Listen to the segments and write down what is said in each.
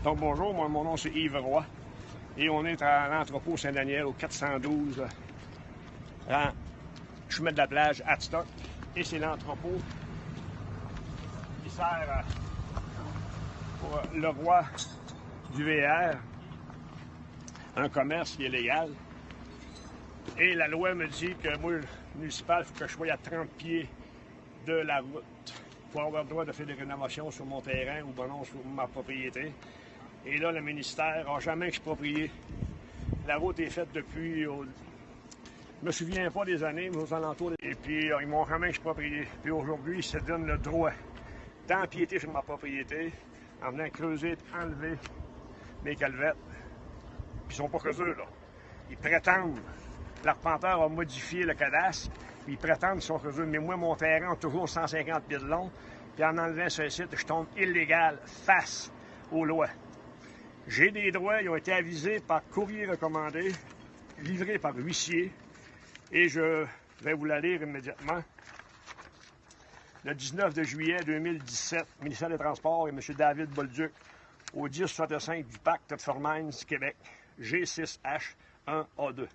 Donc bonjour, mon nom c'est Yves Roy et on est à l'entrepôt Saint-Daniel au 412 rang chemin de la plage Hadstock et c'est l'entrepôt qui sert pour le roi du VR, un commerce qui est légal. Et la loi me dit que moi, municipal, il faut que je sois à 30 pieds de la route pour avoir le droit de faire des rénovations sur mon terrain ou ben non sur ma propriété. Et là, le ministère n'a jamais exproprié. La route est faite depuis, je ne me souviens pas des années, mais aux alentours. Et puis, ils m'ont jamais exproprié. Puis aujourd'hui, ils se donnent le droit d'empiéter sur ma propriété en venant creuser, enlever mes calvettes. Puis ils sont pas creuseux, là. Ils prétendent. L'arpenteur a modifié le cadastre, puis ils prétendent qu'ils sont creuseux. Mais moi, mon terrain a toujours 150 pieds de long. Puis en enlevant ce site, je tombe illégal face aux lois. J'ai des droits, ils ont été avisés par courrier recommandé, livrés par huissier, et je vais vous la lire immédiatement. Le 19 de juillet 2017, ministère des Transports et M. David Bolduc, au 1065 du Pacte de Formines, Québec, G6H1A2.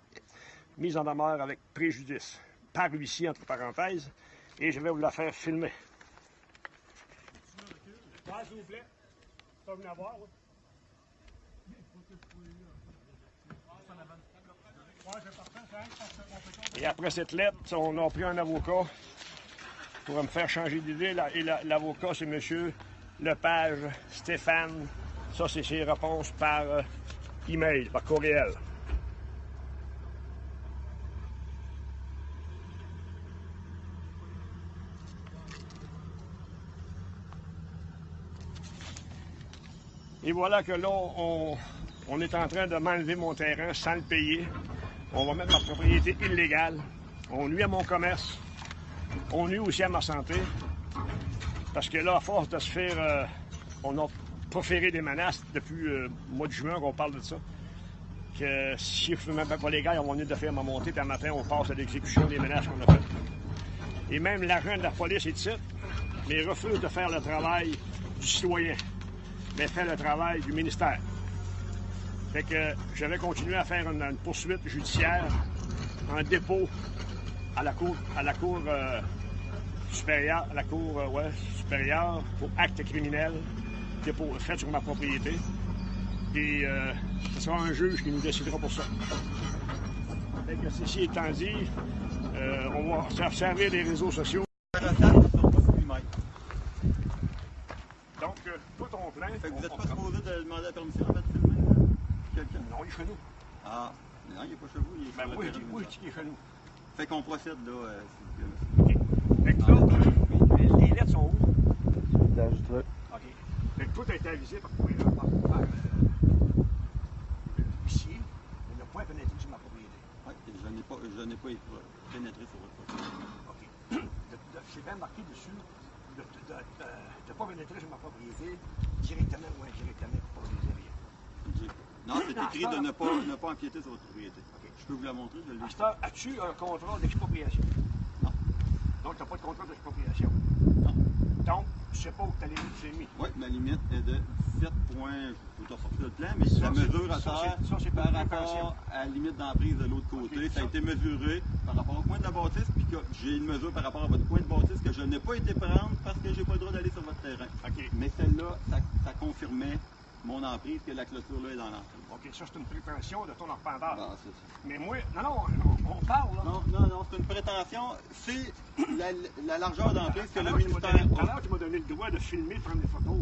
Mise en demeure avec préjudice, par huissier, entre parenthèses, et je vais vous la faire filmer. S'il vous plaît, pas venir voir, là. Et après cette lettre, on a pris un avocat pour me faire changer d'idée. Et l'avocat, c'est M. Lepage Stéphane. Ça, c'est ses réponses par email, par courriel. Et voilà que là, on est en train de m'enlever mon terrain sans le payer. On va mettre ma propriété illégale. On nuit à mon commerce. On nuit aussi à ma santé. Parce que là, à force de se faire... on a proféré des menaces depuis le mois de juin qu'on parle de ça. Que si je ne fais même pas légal, on va venir de faire ma montée. Puis un matin, on passe à l'exécution des menaces qu'on a faites. Et même l'agent de la police est ici, mais il refuse de faire le travail du citoyen, mais fait le travail du ministère. Fait que je vais continuer à faire une poursuite judiciaire, un dépôt à la cour supérieure, supérieure pour acte criminel, dépôt fait sur ma propriété. Et ce sera un juge qui nous décidera pour ça. Fait que ceci étant dit, on va s'observer des réseaux sociaux. Donc, tout ton plein. Fait que vous n'êtes pas supposé de demander la permission en fait, de filmer quelqu'un? Non, il est chez nous. Ah, non, il n'est pas chez vous. Il est Ben, moi, je dis qu'il est chez nous. Fait qu'on procède là. OK. Fait que là, les lettres sont où? Dans le truc. OK. Fait que tout a été avisé par courrier par l'huissier, mais il n'a pas pénétré sur ma propriété. Oui, je n'ai pas pénétré sur votre propriété. OK. C'est bien marqué dessus de ne pas pénétrer sur ma propriété directement ou indirectement pour pas les rien. Non, c'est écrit de ne pas empiéter sur votre propriété. Okay. Je peux vous la montrer, je l'ai. As-tu un contrat d'expropriation? Non. Donc, tu n'as pas de contrat d'expropriation? Non. Donc, je ne sais pas où ta limite s'est mise. Oui, ma limite est de 17 points. Je peux te ressortir le plan, mais la mesure à terre par rapport à la limite d'emprise de l'autre côté. Okay, ça a été mesuré par rapport au coin de la bâtisse, puis que j'ai une mesure par rapport à votre coin de bâtisse que je n'ai pas été prendre parce que je n'ai pas le droit d'aller sur votre terrain. Okay. Mais celle-là, ça confirmait mon emprise que la clôture là est dans l'emprise. OK, ça c'est une prétention de ton arpenteur. Bon, c'est ça. Mais moi, non, on parle là. Non, c'est une prétention. C'est la largeur d'emprise que le ministère Tout à l'heure, tu m'as donné le droit de filmer, de prendre des photos.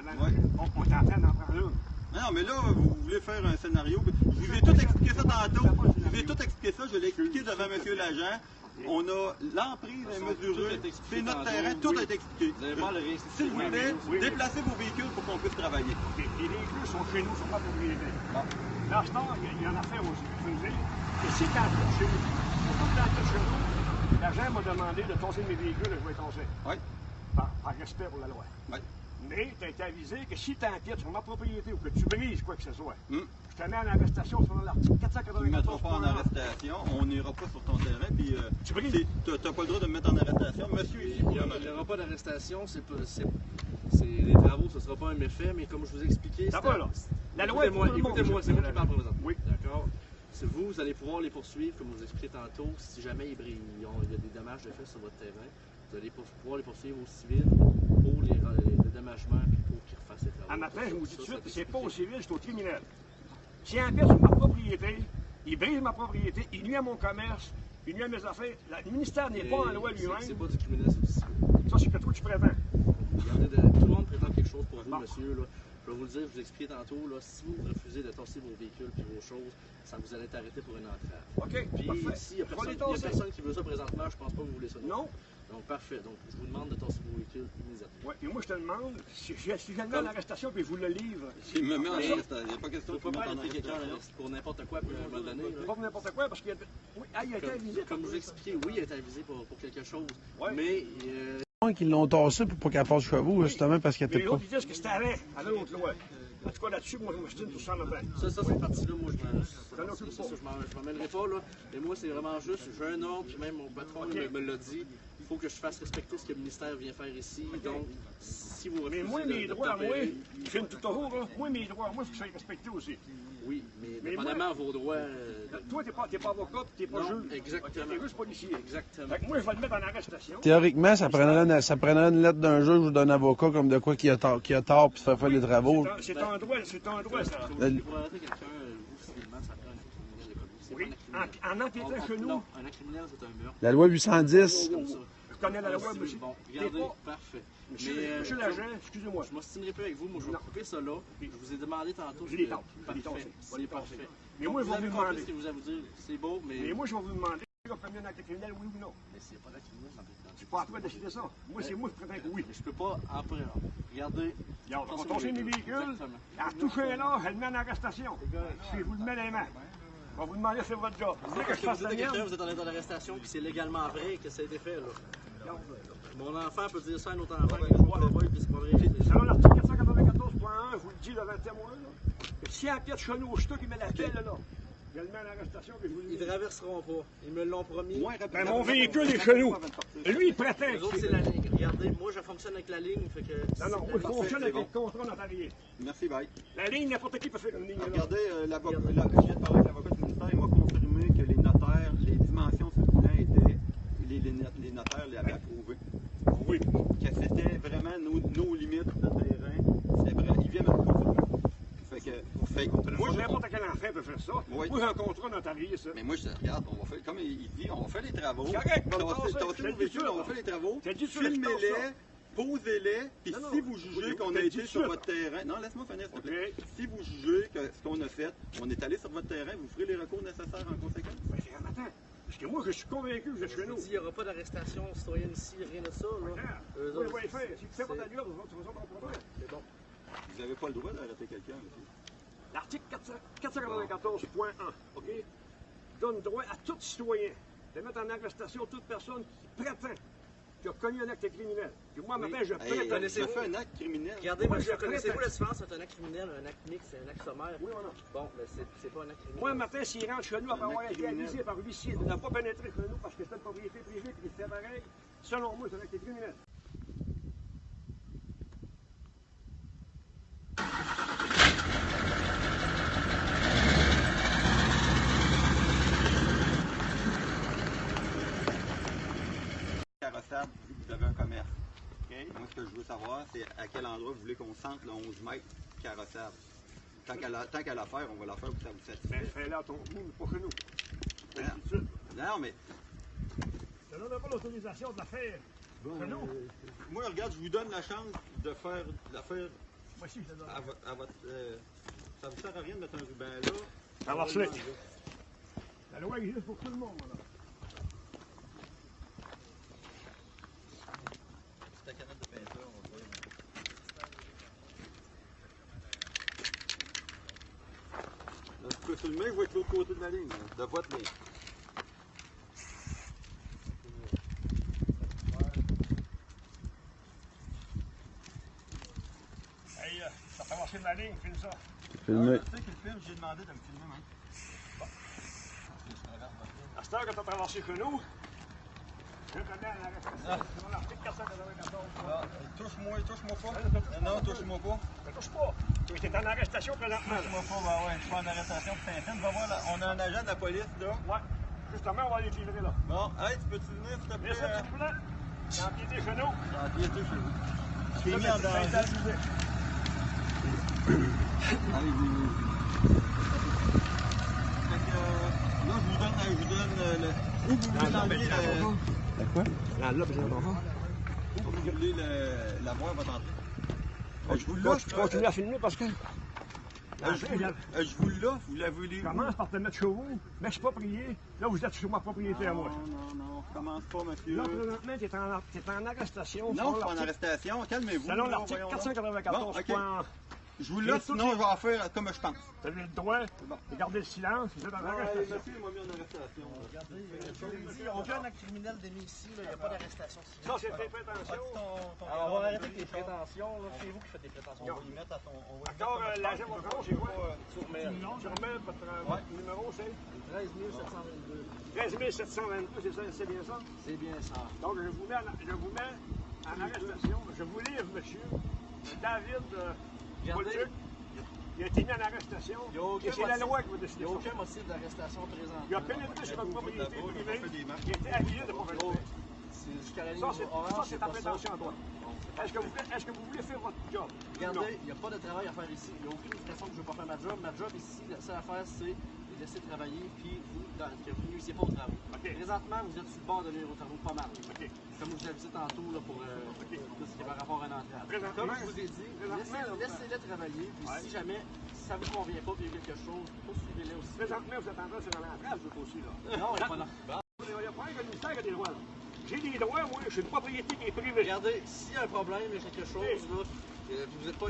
Ouais. On est en train d'en prendre une. Non, mais là, vous voulez faire un scénario. Je vous ai tout expliqué ça tantôt. Je vous ai tout expliqué ça. Je l'ai expliqué devant M. l'agent. On a l'emprise est mesurée. C'est notre terrain. Tout est expliqué. S'il vous plaît, déplacez vos véhicules pour qu'on puisse travailler. Les véhicules sont chez nous, sur ma propriété. Dans ce temps, il y a une affaire aussi. Je veux dire que si tu enquêtes chez nous, pourquoi tu enquêtes chez nous, l'agent m'a demandé de tasser mes véhicules et je vais les tasser. Oui. Par respect pour la loi. Oui. Mais tu as été avisé que si tu enquêtes sur ma propriété ou que tu brises quoi que ce soit, je te mets en arrestation selon l'article 494. Tu ne me mettras pas en arrestation, on n'ira pas sur ton terrain, puis tu n'as pas le droit de me mettre en arrestation. Monsieur, il n'y aura pas d'arrestation, c'est Les travaux, ce ne sera pas un méfait, mais comme je vous ai expliqué... Ça va, là. La loi est pour tout le monde. Écoutez-moi, c'est moi qui parle pour vous. Oui. D'accord? Vous allez pouvoir les poursuivre, comme je vous ai expliqué tantôt, si jamais il y a des dommages de fait sur votre terrain. Vous allez pouvoir les poursuivre au civil pour les dédommagements et pour qu'ils refassent les travaux. À matin, je vous dis tout de suite, c'est pas au civil, c'est au criminel. Si un père sur ma propriété, il brise ma propriété, il nuit à mon commerce, il nuit à mes affaires, le ministère n'est pas en loi lui-même. C'est pas du criminel, c'est du civil. Ça, c'est que toi, tu prétends. Regardez, tout le monde prétend quelque chose pour vous, monsieur. Là. Je vais vous le dire, je vous ai expliqué tantôt, là, si vous refusez de tasser vos véhicules et vos choses, ça vous allez être arrêté pour une entrave. OK, Puis parfait. s'il n'y a personne qui veut ça présentement, je pense pas que vous voulez ça. Non. Donc parfait. Donc je vous demande de tasser vos véhicules immédiatement. Oui, et moi, je te demande, si je le mets en arrestation et je vous le livre. S'il me met en arrestation, il n'y a pas question Je ne peux de pas mettre en arrêter quelqu'un arrestation. pour n'importe quoi puis me le donner. Pas pour n'importe quoi, parce qu'il a... Oui, il a été avisé. Comme je vous ai expliqué, oui, il a été avisé pour quelque chose. Ouais. Mais Qu'ils l'ont tassé pour pas qu'elle passe chez vous, justement, parce qu'elle Mais était les pas. autres, ils disent que c'était à l'autre loi. En tout cas, là-dessus, moi, je m'estime tout ça là-dedans. ça cette partie-là, moi, je m'emmènerai pas, là. Mais moi, c'est vraiment juste, j'ai un ordre, puis même mon patron me l'a dit. Il faut que je fasse respecter ce que le ministère vient faire ici. Donc, si vous refusez Mais moi, mes droits à moi, je filme tout toujours, là. Moi, mes droits à moi, il faut que ça soit respecté aussi. Oui, mais dépendamment de vos droits... Toi, t'es pas avocat, t'es pas juge. Exactement. T'es juste policier. Exactement. Fait que moi, je vais le mettre en arrestation. Théoriquement, ça prendrait une lettre d'un juge ou d'un avocat comme de quoi qui a tort puis se faire les travaux. C'est un droit, ça. Pour arrêter quelqu'un, vous, civilement, ça prend un criminel de police. Oui, en empiétant chez nous. Non, un acte criminel, c'est un meurtre. La loi 810. Comme ça. Je connais la loi, monsieur. Bon, regardez, parfait. Monsieur l'agent, excusez-moi. Je m'ostinerai pas avec vous, moi je vais couper ça là. Je vous ai demandé tantôt. Je l'ai tenté. Parfait, c'est parfait. Mais moi, je vais vous demander. Ce que vous avez dit, c'est beau, mais moi, je vais vous demander si vous commis un acte criminel, oui ou non. Mais c'est pas l'acte criminel, C'est pas à toi de décider ça. Moi, c'est moi qui prétends que oui. Je peux pas après. Regardez. Regarde, on touche mes véhicules. À toucher là, elle met en arrestation. Puis vous le met les mains. On va vous demander de faire votre job. Vous voulez que je fasse la mienne? Vous êtes en état d'arrestation, puis c'est légalement vrai que ça a été fait, là. Mon enfant peut dire ça à un autre enfant, que je vois le voile, puis c'est pas vrai. Selon l'article 494.1, je vous le dis devant le témoin, là, que si un pied de chenou au ch'teau qui met la gueule, là, je le mets en arrestation, puis je vous le dis. Ils traverseront pas. Ils me l'ont promis. Ben, mon véhicule est chez nous. Lui, il prétend. Les autres, c'est la ligne. Regardez, moi, je fonctionne avec la ligne, fait que... Non, moi, je fonctionne avec le contrat notarié. Merci, bye. La ligne, n'importe qui peut faire une ligne. là. Regardez, je viens de parler avec l'avocat du ministère, il m'a confirmé que les notaires, les dimensions sur le plan étaient, les notaires l'avaient approuvé. Oui. Que c'était vraiment nos limites de terrain. C'était vrai, il vient me le confirmer. Fait que, Moi, n'importe quel enfant peut faire ça. Oui. Moi, j'ai un contrat notarié, ça. mais moi, je dis, regarde, on va faire, comme il dit, on va faire les travaux. C'est correct, On bon, va ça, tasser nos véhicules, on va faire les travaux. T'as dit sur le Filmez-les, ça. posez-les, puis Non, non. si vous jugez Oui, qu'on t'as a dit été ça. sur votre terrain, non, laisse-moi finir, s'il te plaît. OK. Si vous jugez que ce qu'on a fait, on est allé sur votre terrain, vous ferez les recours nécessaires en conséquence. Ben, c'est attends. Parce que moi, je suis convaincu que vous êtes chez nous. Il n'y aura pas d'arrestation citoyenne ici, rien de ça, là. Eux Oui, autres, oui, faire. Si tu fais pas ta gueule, vous autres, on comprend. c'est bon. Vous n'avez pas le droit d'arrêter quelqu'un, monsieur. L'article 494.1, OK, donne droit à tout citoyen de mettre en arrestation toute personne qui prétend qui a commis un acte criminel. Puis moi, matin, je prétends. J'ai fait un acte criminel. Regardez, Moi, monsieur, je connaissez-vous prétends. la différence entre un acte criminel et un acte mixte et un acte sommaire? Oui ou non? Bon, mais c'est pas un acte criminel. Moi, matin, s'il rentre chez nous après avoir été criminel. avisé par l'huissier de ne pas pénétrer chez nous parce que c'est une propriété privée et c'est pareil, selon moi, c'est un acte criminel. Carrossable, vu que vous avez un commerce. Moi, ce que je veux savoir, c'est à quel endroit vous voulez qu'on sente le 11 mètres carrossable. Tant qu'à la faire, on va la faire pour que ça vous satisfait. Ben, fais-la à ton bout, mais pas chez nous. Non, mais Ça donne pas l'autorisation de la faire. Chez nous. moi, regarde, je vous donne la chance de faire la faire Moi aussi, je te donne. à votre. Ça vous sert à rien de mettre un ruban là. Ça va slick. La loi existe pour tout le monde, là. C'est ta canette de peinture, on va dire. Là, tu peux filmer, je vais être de l'autre côté de la ligne, de votre ligne. Hey, ça fait marcher de la ligne, filme ça. Filmé. Tu sais que le film, j'ai demandé de me filmer, man. À cette heure que tu as traversé chez nous, Je connais l'arrestation. C'est l'article 494. Touche-moi pas. Non, touche-moi pas. Ne touche pas. Tu es en arrestation présentement. Touche-moi pas, ben ouais, je suis en arrestation pour Saint-Saëns. Va voir, là, on a un agent de la police, là. Ouais. Justement, on va aller livrer là. Bon, hey, tu peux-tu venir, s'il te plaît? Laissez s'il vous plaît. Il a empiété chez nous. J'ai empiété chez vous. Je t'ai mis en danger. Allez, fait que, là, je vous donne le... Où vous voulez l'enlever, Quoi? Là, présentement. où vous voulez l'avoir, votre entrée? Je vous Là, l'offre. tu continues à filmer parce que... Je vous l'offre, vous la voulez où? Commence par te mettre chez vous, mais je suis pas prié. Là, vous êtes sur ma propriété à moi. Non, commence pas, monsieur. Là, présentement, tu es en arrestation. Non, je suis en arrestation, calmez-vous. Selon là, l'article voyons, là. 494. Bon, ok. Point... Je vous l'offre, sinon je vais en faire comme je pense. Tu as le droit de garder le silence. Vous êtes en arrestation. Monsieur, il m'a mis en arrestation. Regardez, il n'y a aucun acte criminel d'émis ici, il n'y a pas d'arrestation. Ça, c'est tes prétentions. Alors, on va arrêter tes prétentions, c'est vous qui faites des prétentions. On va y mettre à ton... D'accord, l'agent va prendre, c'est quoi? Sur mail. Tu remets votre numéro, c'est 13 722. 13 722, c'est bien ça? C'est bien ça. Donc, je vous mets en arrestation. Je vous livre, monsieur David Bolduc. Il a été mis en arrestation. Et c'est la loi qui va décider. Il n'y a ça. aucun motif d'arrestation présent. Il a pénétré sur votre propriété privée. Il était habillé de mauvaise foi. C'est jusqu'à la ligne Ça, c'est orange, ta prétention à toi. Est-ce que vous voulez faire votre job? Regardez, il n'y a pas de travail à faire ici. Il n'y a aucune façon que je ne veux pas faire ma job. Ma job ici, la seule affaire, c'est de laisser travailler, puis vous, que vous ne nuisiez pas aux travaux. Okay. Présentement, vous êtes sur le bord de nuire aux travaux, pas mal. OK. Comme je vous l'avais dit tantôt, là, pour tout ce qui est par rapport à une entrave. Présentement, Comme je vous ai dit, laissez-les travailler, puis si jamais ça ne vous convient pas, puis il y a quelque chose, poursuivez-les aussi. Présentement, vous êtes en train de faire l'entrave, vous aussi, là. Non, il n'y a pas d'entrave. Il n'y a pas un ministère qui a des droits, là. J'ai des droits, moi, je suis une propriété qui est privée. Regardez, s'il y a un problème, il y a quelque chose, là, vous n'êtes pas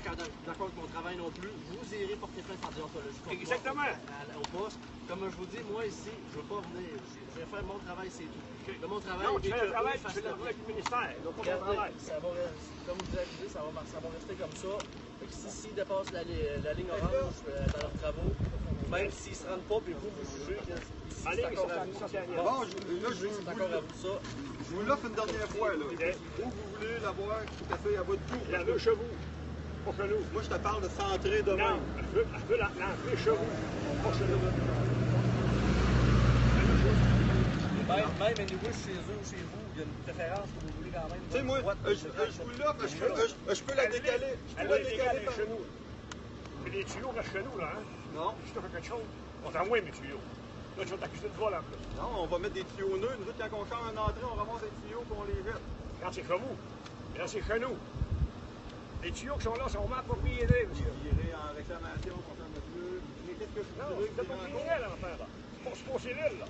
d'accord avec mon travail non plus, vous irez porter plainte en déontologie. Exactement. Au poste. Comme je vous dis, moi ici, je ne veux pas venir. Je vais faire mon travail, c'est tout. De mon travail, Non, tu fais le travail, tu fasse fais le travail du ministère, donc pas ton Regardez, travail. ça va, comme je vous ai dit, ça va rester comme ça. Fait que s'ils dépassent la ligne orange dans leurs travaux, même s'ils ne se rendent pas, puis vous jugez que Allez, c'est encore à vous. ça, c'est à Bon, là, C'est encore à vous ça. je vous l'offre une dernière fois, là. Où vous voulez l'avoir, tout à fait à votre goût. La veut chez vous, pas chez nous. Moi, je te parle de centrer demain. Non, je veux l'entrée chez vous, pas chez nous. Même anyway, chez eux ou chez vous, il y a une préférence que vous voulez quand même. Tu sais, moi, je vous l'offre, je peux la décaler. Je Elle peux va la être décaler. légale chez nous. Mais les tuyaux restent chez nous, là, hein? Non, Si tu fais quelque chose, on t'envoie mes tuyaux. Là, tu vas t'accuser de vol en plus. non, on va mettre des tuyaux neufs. Nous autres, quand on change une entrée, on ramasse des tuyaux et on les jette. Quand c'est chez vous. Mais là, c'est chez nous. Les tuyaux qui sont là sont ma propriété, monsieur. Vous irez en réclamation contre un monsieur. Mais qu'est-ce que vous Non, voulez vous êtes pas criminel, l'enfer, là. C'est pas civil, là.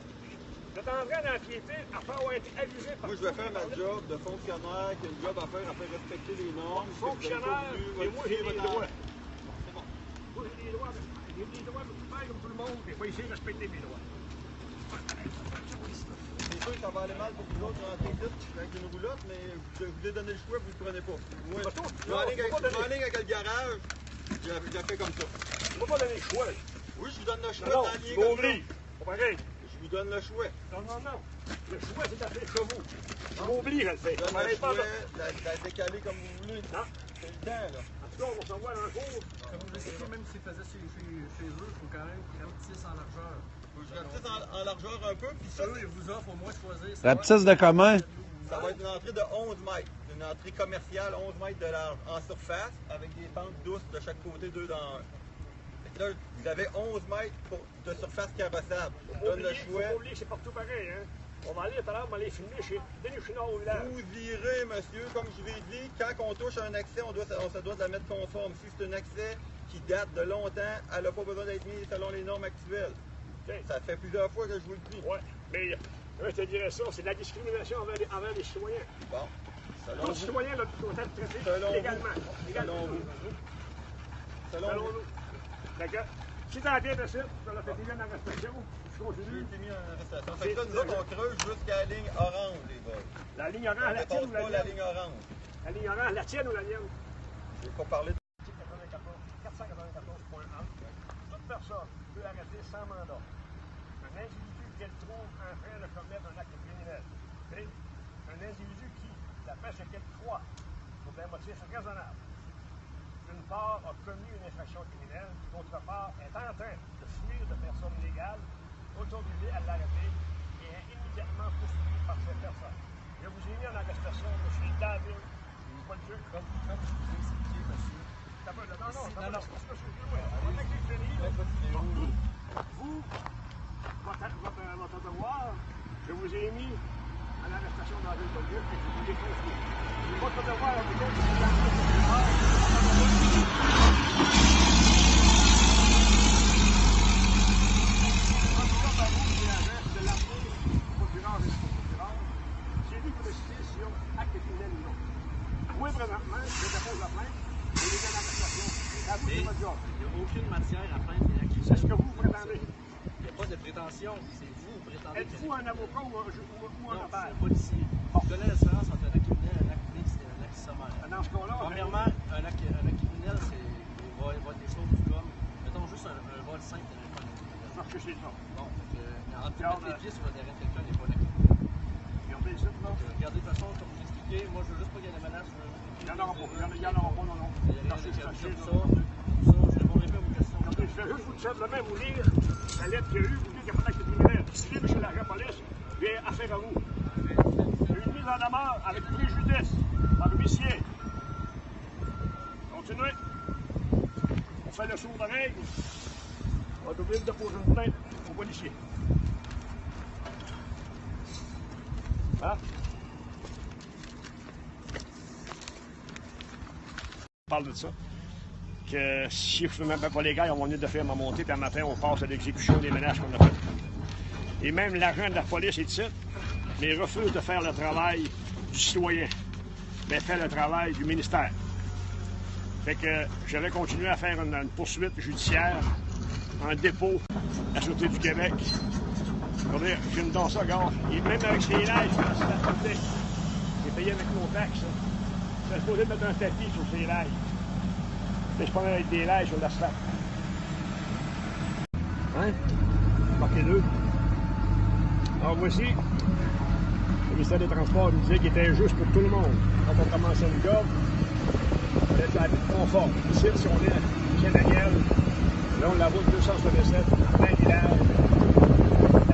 Vous êtes en train d'empiéter après avoir été abusé par... Moi, je vais faire ma job de fonctionnaire, qui a une job à faire respecter les normes. Fonctionnaire, et moi, j'ai des droits. C'est bon. Moi, j'ai des droits, j'ai des droits de tout faire comme tout le monde, et pas essayer de respecter mes droits. C'est sûr que ça va aller mal pour vous autres rentrer vite avec une roulotte, mais je vous ai donné le choix, vous ne le prenez pas. Moi, Parce que- je vais aller avec le garage, j'ai fait comme ça. Tu m'as pas donné le choix. Oui, je vous donne le choix Non, d'allier tu comme ça. m'oublies. Pas pareil. Je vous donne le choix. Non. Le choix, c'est d'appeler chez vous. Tu m'oublies, je le fais. Je vous donne On le pas choix là. de la décaler comme vous voulez. Non. C'est le temps, là. En tout cas, on va s'en voir dans le cours. Comme vous l'expliquez, même s'ils faisaient chez eux, il faut quand même qu'ils rapetissent en largeur. Faut que je rapetisse en largeur un peu, puis ça, Eux, ils vous offrent au moins choisir. La petite de comment? ça va être une entrée de 11 mètres. Une entrée commerciale, 11 mètres de large, en surface, avec des pentes douces de chaque côté, 2 dans 1. Là, vous avez 11 mètres de surface carrossable. Je vous donne le choix. Faut pas oublier que c'est partout pareil, hein. On va aller tout à l'heure, on va aller filmer chez Denis Chinard au village. Vous irez, monsieur, comme je vous ai dit, quand on touche un accès, on se doit de la mettre conforme. Si c'est un accès qui date de longtemps, elle n'a pas besoin d'être mise selon les normes actuelles. Okay. Ça fait plusieurs fois que je vous le dis. Ouais, mais je te dirais ça, c'est de la discrimination envers les citoyens. Bon, selon Tout vous. citoyen doit être traité Selon légalement. Selon vous. Selon Selon vous. nous. Fait que, si t'as bien de suite, tu as fait bien en arrestation, je J'ai continue. été mis en arrestation. Fait que là, nous autres, on creuse jusqu'à la ligne orange, les gars. La ligne On orange, la ne tienne dépasse ou la pas la mienne? ligne orange. La ligne orange, la tienne ou la mienne? Je vais pas parler de... 494.1. Toute personne peut arrêter sans mandat un individu qu'elle trouve en train de commettre un acte criminel. Okay? Un un individu qui, d'après ce qu'elle croit, pour des motifs raisonnables, d'une part, a commis une infraction criminelle, d'autre part, est en train de fuir de personnes légales, autorisées à l'arrêter et est immédiatement poursuivi par cette personne. Je vous ai mis en arrestation, M. David. Pas le jeu. Comme je vous ai expliqué, monsieur. Non, excusez-moi. On va fini. Vous, votre devoir, je vous ai mis en arrestation dans la ville de Dieu et je vous ai confié. Votre devoir, à vous autres, oui, présentement, je dépose la plainte et les arrestations. À vous, c'est votre job. Il n'y a aucune matière à plaindre les accusés. C'est ce que vous prétendez. Il n'y a pas de prétention. C'est vous prétendez. Êtes-vous un avocat ou un Non, notaire? c'est pas ici. Je connais la différence entre un acte criminel, un acte public et un acte sommaire. Dans ce cas-là, Premièrement, un acte criminel, c'est il va des choses comme, mettons juste un vol simple de pas un acte criminel. parce que c'est ça. Bon, mettre les pieds sur le terrain de quelqu'un n'est pas un acte criminel. Regardez ça, là. Regardez de toute façon, comme je vous expliqué, moi je veux juste pas qu'il y ait des menaces. Il n'y en aura pas. Il n'y en aura pas, non. Il y a rien Parce que de comme c'est ça. Je répondrai pas à vos questions. je fais juste vous simplement vous lire la lettre qu'il y a eu, vous dites qu'il n'y a pas d'acte criminel. Si M. l'agent police, vient affaire à vous. Il y a eu une mise en demeure avec préjudice par l'huissier. Continuez. On fait le tour de règle. On va oublier de déposer une plainte au policier. Hein? On parle de ça. Que si je ne fais même pas les gars, on va venir de faire ma montée, puis un matin, on passe à l'exécution des ménages qu'on a fait. Et même l'agent de la police est ici, mais il refuse de faire le travail du citoyen, mais fait le travail du ministère. Fait que je vais continuer à faire une poursuite judiciaire en dépôt à la Sûreté du Québec. Regardez, je me donne ça, gars. Et même avec ses lèges, c'est la côté. J'ai payé avec mon taxe. Je suis supposé mettre un tapis sur ses lèges. Mais je prends avec des lèges sur l'asphalte. Hein? Portez-le. Alors voici, le ministère des Transports nous disait qu'il était injuste pour tout le monde. Quand on commençait une job, on était à la confort. Ici, si on est à Saint-Daniel, là, on la route 267, en plein village.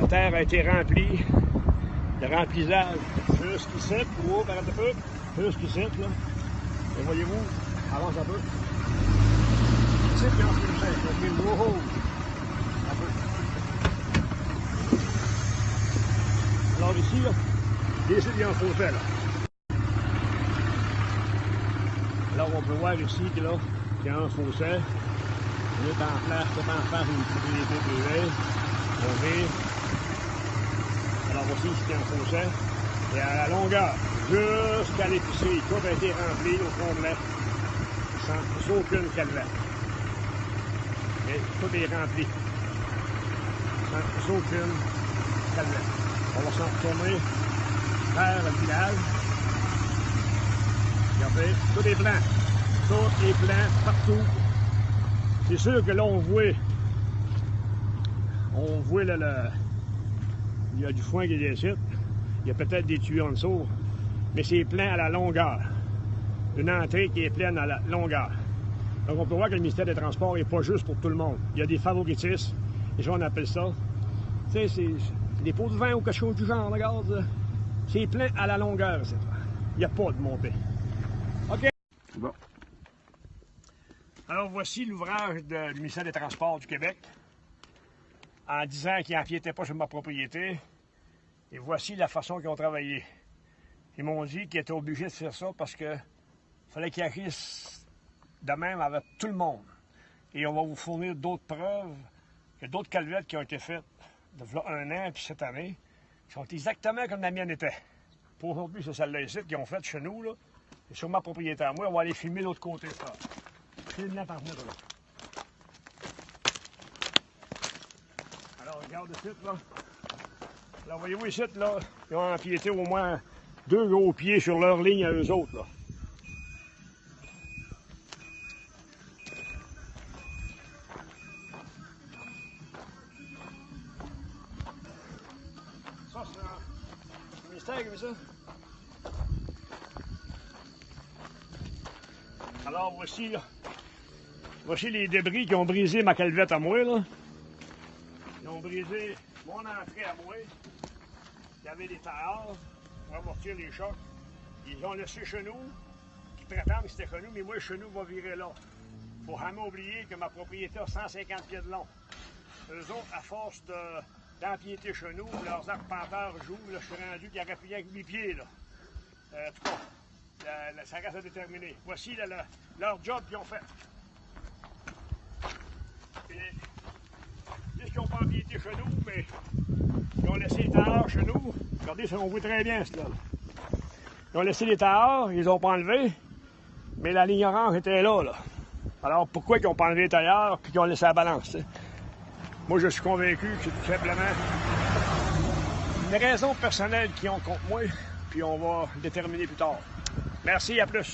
La terre a été remplie, le remplissage jusqu'ici, oh, arrête un peu, jusqu'ici, là. Et voyez-vous, avance un peu. Ici, puis on se le fait, wow, un peu. Alors ici, là, ici, il y a un fossé, là. Alors on peut voir ici qu'il y a un fossé. On est en place, tout en face une propriété privée. On vit. Alors voici ici qu'il y a un fossé. Et à la longueur, jusqu'à l'épicerie, tout a été rempli au complet, sans aucune calvette. Et tout est rempli, sans aucune calvette. On va s'en retourner vers le village. Regardez, tout est blanc. Tout est blanc partout. C'est sûr que là, on voit il y a du foin qui est ici. Il y a peut-être des tuyaux en dessous, mais c'est plein à la longueur. Une entrée qui est pleine à la longueur. Donc, on peut voir que le ministère des Transports n'est pas juste pour tout le monde. Il y a des favoritismes, et ça, on appelle ça. Tu sais, c'est des pots de vin ou quelque chose du genre, regarde. C'est plein à la longueur, c'est ça. Il n'y a pas de montée. OK. Bon. Alors, voici l'ouvrage du ministère des Transports du Québec, en disant qu'ils n'empiétaient pas sur ma propriété. Et voici la façon qu'ils ont travaillé. Ils m'ont dit qu'ils étaient obligés de faire ça parce qu'il fallait qu'ils agissent de même avec tout le monde. Et on va vous fournir d'autres preuves. Il y a d'autres calvettes qui ont été faites de un an puis cette année, qui sont exactement comme la mienne était. Pour aujourd'hui, c'est celle-là ici qu'ils ont faite chez nous, là. C'est sur ma propriété à moi. On va aller filmer l'autre côté, ça. Filme-la par contre, là. Alors, regarde ici, là. Là, voyez-vous ici, là, ils ont empiété au moins 2 gros pieds sur leur ligne à eux autres, là. Ça, c'est un ministère qui fait ça. Alors, voici les débris qui ont brisé ma calvette à moi, là. Ils ont brisé mon entrée à moi. Il y avait des taillards pour amortir les chocs. Ils ont laissé chez nous, qui prétendent que c'était chez nous, mais moi, chez nous va virer là. Faut jamais oublier que ma propriété a 150 pieds de long. Eux autres, à force d'empiéter chez nous, leurs arpenteurs jouent, là, je suis rendu qu'il n'y aurait plus rien que 8 pieds, là. En tout cas, ça reste à déterminer. Voici leur job qu'ils ont fait. Puisqu'ils n'ont pas empiété chez nous, mais ils ont laissé les taillards chez nous. Regardez, ça on voit très bien, cela. Ils ont laissé les taillards, ils les ont pas enlevés, mais la ligne orange était là, là. Alors, pourquoi ils n'ont pas enlevé les taillards et qu'ils ont laissé la balance, t'sais? Moi, je suis convaincu que c'est tout simplement une raison personnelle qu'ils ont contre moi, puis on va le déterminer plus tard. Merci, à plus.